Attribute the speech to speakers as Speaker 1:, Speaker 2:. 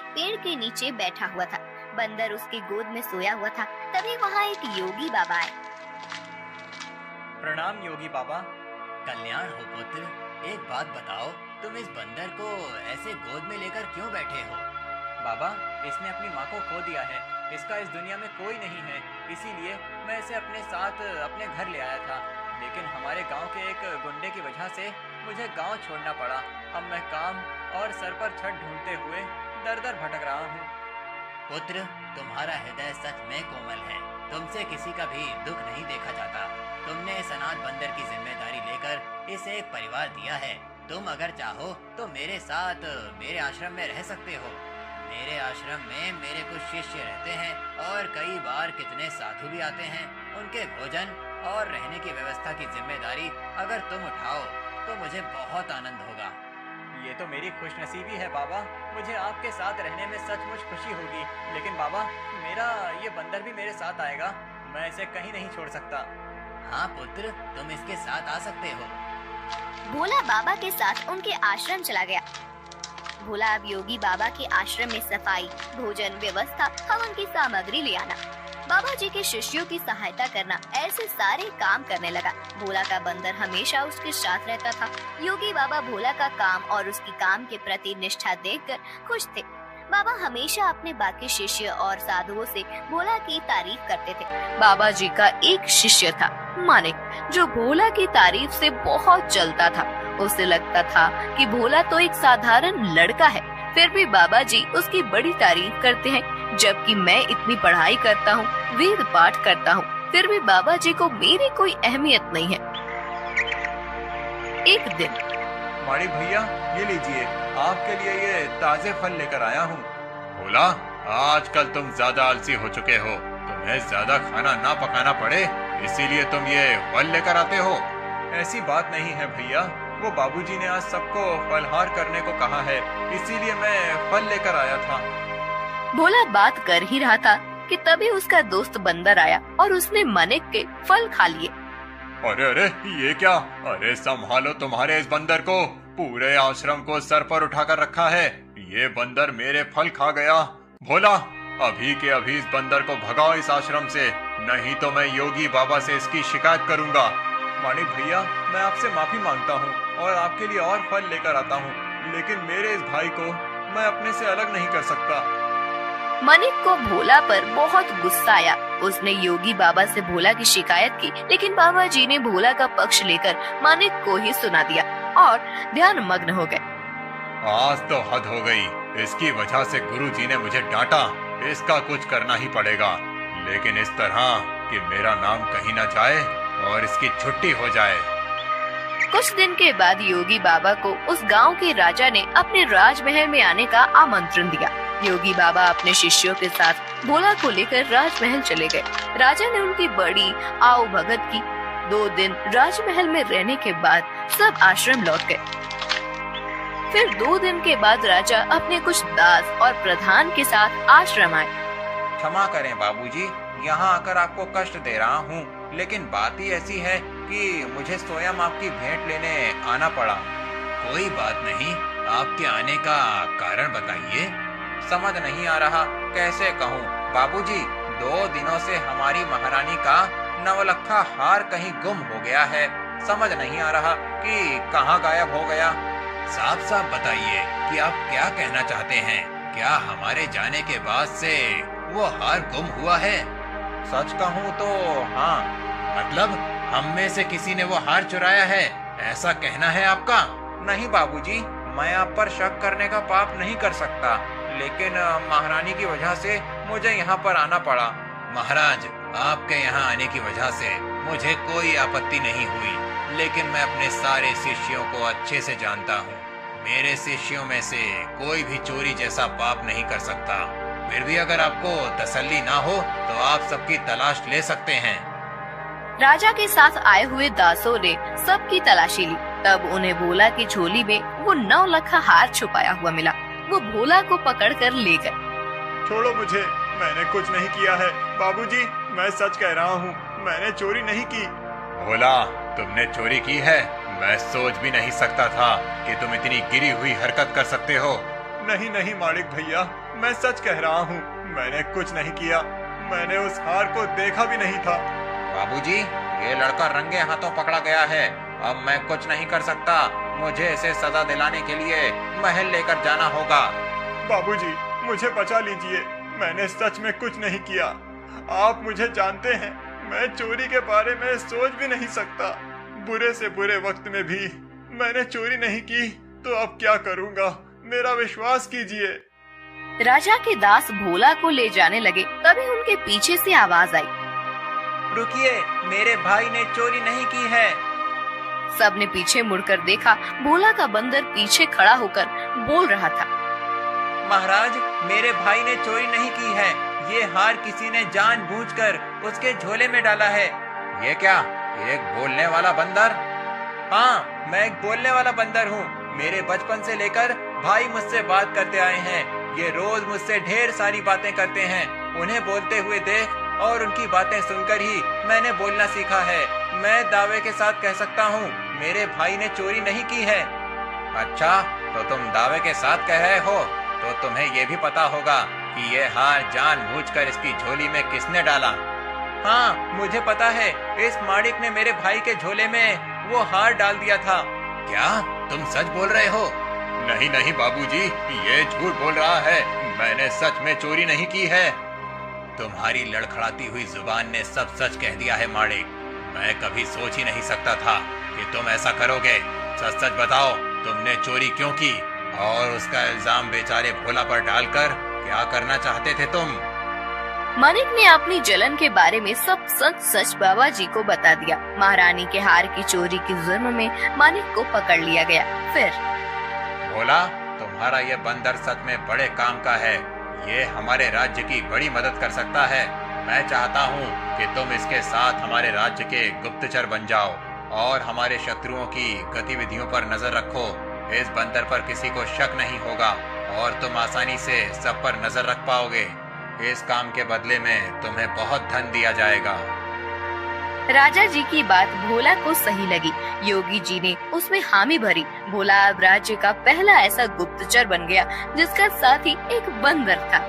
Speaker 1: पेड़ के नीचे बैठा हुआ था। बंदर उसकी गोद में सोया हुआ था। तभी वहाँ एक योगी बाबा आए।
Speaker 2: प्रणाम योगी बाबा।
Speaker 3: कल्याण हो पुत्र। एक बात बताओ, तुम इस बंदर को ऐसे गोद में लेकर क्यों बैठे हो?
Speaker 2: बाबा, इसने अपनी माँ को खो दिया है। इसका इस दुनिया में कोई नहीं है, इसीलिए मैं इसे अपने साथ अपने घर ले आया था। लेकिन हमारे गांव के एक गुंडे की वजह से मुझे गांव छोड़ना पड़ा। अब मैं काम और सर पर छत ढूंढते हुए दर दर भटक रहा हूँ।
Speaker 3: पुत्र, तुम्हारा हृदय सच में कोमल है। तुमसे किसी का भी दुख नहीं देखा जाता। तुमने इस अनाथ बंदर की जिम्मेदारी लेकर इसे एक परिवार दिया है। तुम अगर चाहो तो मेरे साथ मेरे आश्रम में रह सकते हो। मेरे आश्रम में मेरे कुछ शिष्य रहते हैं और कई बार कितने साधु भी आते हैं। उनके भोजन और रहने की व्यवस्था की जिम्मेदारी अगर तुम उठाओ तो मुझे बहुत आनंद होगा।
Speaker 2: ये तो मेरी खुशनसीबी है बाबा। मुझे आपके साथ रहने में सचमुच खुशी होगी। लेकिन बाबा, मेरा ये बंदर भी मेरे साथ आएगा। मैं इसे कहीं नहीं छोड़ सकता।
Speaker 3: हाँ पुत्र, तुम इसके साथ आ सकते हो।
Speaker 1: भोला बाबा के साथ उनके आश्रम चला गया। भोला अब योगी बाबा के आश्रम में सफाई, भोजन, व्यवस्था, हवन की सामग्री ले आना, बाबा जी के शिष्यों की सहायता करना, ऐसे सारे काम करने लगा। भोला का बंदर हमेशा उसके साथ रहता था। योगी बाबा भोला का काम और उसकी काम के प्रति निष्ठा देखकर खुश थे। बाबा हमेशा अपने बाकी शिष्य और साधुओं से भोला की तारीफ करते थे। बाबा जी का एक शिष्य था मानिक, जो भोला की तारीफ से बहुत जलता था। उसे लगता था कि भोला तो एक साधारण लड़का है, फिर भी बाबा जी उसकी बड़ी तारीफ करते हैं। जबकि मैं इतनी पढ़ाई करता हूँ, वेद पाठ करता हूँ, फिर भी बाबा जी को मेरी कोई अहमियत नहीं है। एक दिन,
Speaker 4: माणिक भैया, ये लीजिए, आपके लिए ये ताजे फल लेकर आया हूँ। भोला, आजकल तुम ज्यादा आलसी हो चुके हो। तुम्हें ज्यादा खाना ना पकाना पड़े, इसीलिए तुम ये फल लेकर आते हो। ऐसी बात नहीं है भैया, वो बाबूजी ने आज सबको फलहार करने को कहा है, इसीलिए मैं फल लेकर आया था।
Speaker 1: भोला बात कर ही रहा था कि तभी उसका दोस्त बंदर आया और उसने मानिक के फल खा लिए।
Speaker 4: अरे अरे, ये क्या? अरे संभालो तुम्हारे इस बंदर को। पूरे आश्रम को सर पर उठाकर रखा है। ये बंदर मेरे फल खा गया। भोला, अभी के अभी इस बंदर को भगाओ इस आश्रम से, नहीं तो मैं योगी बाबा से इसकी शिकायत करूंगा। माणिक भैया, मैं आपसे माफी मांगता हूँ और आपके लिए और फल लेकर आता हूँ, लेकिन मेरे इस भाई को मैं अपने से अलग नहीं कर सकता।
Speaker 1: मानिक को भोला पर बहुत गुस्सा आया। उसने योगी बाबा से भोला की शिकायत की, लेकिन बाबा जी ने भोला का पक्ष लेकर मानिक को ही सुना दिया और ध्यान मग्न हो गए।
Speaker 4: आज तो हद हो गई। इसकी वजह से गुरुजी ने मुझे डांटा। इसका कुछ करना ही पड़ेगा, लेकिन इस तरह कि मेरा नाम कहीं न जाए और इसकी छुट्टी हो जाए।
Speaker 1: कुछ दिन के बाद योगी बाबा को उस गांव के राजा ने अपने राजमहल में आने का आमंत्रण दिया। योगी बाबा अपने शिष्यों के साथ भोला को लेकर राजमहल चले गए। राजा ने उनकी बड़ी आओ भगत की। 2 दिन राजमहल में रहने के बाद सब आश्रम लौट गए। फिर 2 दिन के बाद राजा अपने कुछ दास और प्रधान के साथ आश्रम आए।
Speaker 5: क्षमा करें बाबूजी, यहाँ आकर आपको कष्ट दे रहा हूँ, लेकिन बात ही ऐसी है कि मुझे स्वयं आपकी भेंट लेने आना पड़ा।
Speaker 3: कोई बात नहीं, आपके आने का कारण बताइए।
Speaker 5: समझ नहीं आ रहा कैसे कहूँ बाबूजी। 2 दिनों से हमारी महारानी का नवलखा हार कहीं गुम हो गया है। समझ नहीं आ रहा कि कहाँ गायब हो गया।
Speaker 3: साफ साफ बताइए कि आप क्या कहना चाहते हैं। क्या हमारे जाने के बाद से वो हार गुम हुआ है?
Speaker 5: सच कहूँ तो हाँ।
Speaker 3: मतलब हम में से किसी ने वो हार चुराया है, ऐसा कहना है आपका?
Speaker 5: नहीं बाबूजी, मैं आप पर शक करने का पाप नहीं कर सकता, लेकिन महारानी की वजह से मुझे यहाँ पर आना पड़ा।
Speaker 3: महाराज, आपके यहाँ आने की वजह से मुझे कोई आपत्ति नहीं हुई, लेकिन मैं अपने सारे शिष्यों को अच्छे से जानता हूँ। मेरे शिष्यों में से कोई भी चोरी जैसा पाप नहीं कर सकता। फिर भी अगर आपको तसल्ली ना हो तो आप सबकी तलाश ले सकते हैं।
Speaker 1: राजा के साथ आए हुए दासों ने सबकी तलाशी ली। तब उन्हें भोला की झोली में वो 9 लखा हार छुपाया हुआ मिला। वो भोला को पकड़कर ले गए।
Speaker 4: छोड़ो मुझे, मैंने कुछ नहीं किया है। बाबूजी, मैं सच कह रहा हूँ, मैंने चोरी नहीं की। भोला, तुमने चोरी की है? मैं सोच भी नहीं सकता था कि तुम इतनी गिरी हुई हरकत कर सकते हो। नहीं नहीं माणिक भैया, मैं सच कह रहा हूँ, मैंने कुछ नहीं किया। मैंने उस हार को देखा भी नहीं था।
Speaker 5: बाबूजी, ये लड़का रंगे हाथों पकड़ा गया है। अब मैं कुछ नहीं कर सकता। मुझे इसे सजा दिलाने के लिए महल लेकर जाना होगा।
Speaker 4: बाबूजी, मुझे बचा लीजिए। मैंने सच में कुछ नहीं किया। आप मुझे जानते हैं, मैं चोरी के बारे में सोच भी नहीं सकता। बुरे से बुरे वक्त में भी मैंने चोरी नहीं की, तो अब क्या करूँगा? मेरा विश्वास कीजिए।
Speaker 1: राजा के दास भोला को ले जाने लगे, तभी उनके पीछे से आवाज आई।
Speaker 2: रुकिए, मेरे भाई ने चोरी नहीं की है।
Speaker 1: सबने पीछे मुड़कर देखा। भोला का बंदर पीछे खड़ा होकर बोल रहा था।
Speaker 2: महाराज, मेरे भाई ने चोरी नहीं की है। ये हार किसी ने जानबूझकर उसके झोले में डाला है।
Speaker 5: ये क्या, एक बोलने वाला बंदर?
Speaker 2: हाँ, मैं एक बोलने वाला बंदर हूँ। मेरे बचपन से लेकर भाई मुझसे बात करते आए हैं। ये रोज मुझसे ढेर सारी बातें करते हैं। उन्हें बोलते हुए देख और उनकी बातें सुनकर ही मैंने बोलना सीखा है। मैं दावे के साथ कह सकता हूँ, मेरे भाई ने चोरी नहीं की है।
Speaker 5: अच्छा, तो तुम दावे के साथ कह रहे हो, तो तुम्हें ये भी पता होगा कि ये हार जानबूझकर इसकी झोली में किसने डाला?
Speaker 2: हाँ, मुझे पता है। इस माड़िक ने मेरे भाई के झोले में वो हार डाल दिया था।
Speaker 3: क्या तुम सच बोल रहे हो?
Speaker 4: नहीं नहीं बाबूजी, ये झूठ बोल रहा है। मैंने सच में चोरी नहीं की है।
Speaker 3: तुम्हारी लड़खड़ाती हुई जुबान ने सब सच कह दिया है माड़िक। मैं कभी सोच ही नहीं सकता था कि तुम ऐसा करोगे। सच सच बताओ, तुमने चोरी क्यों की? और उसका इल्जाम बेचारे भोला पर डालकर क्या करना चाहते थे तुम?
Speaker 1: मानिक ने अपनी जलन के बारे में सब सच सच बाबा जी को बता दिया। महारानी के हार की चोरी के जुर्म में मानिक को पकड़ लिया गया। फिर
Speaker 5: भोला, तुम्हारा ये बंदर सच में बड़े काम का है। ये हमारे राज्य की बड़ी मदद कर सकता है। मैं चाहता हूँ कि तुम इसके साथ हमारे राज्य के गुप्तचर बन जाओ और हमारे शत्रुओं की गतिविधियों पर नजर रखो। इस बंदर पर किसी को शक नहीं होगा और तुम आसानी से सब पर नजर रख पाओगे। इस काम के बदले में तुम्हें बहुत धन दिया जाएगा।
Speaker 1: राजा जी की बात भोला को सही लगी। योगी जी ने उसमें हामी भरी। भोला अब राज्य का पहला ऐसा गुप्तचर बन गया जिसका साथी एक बंदर था।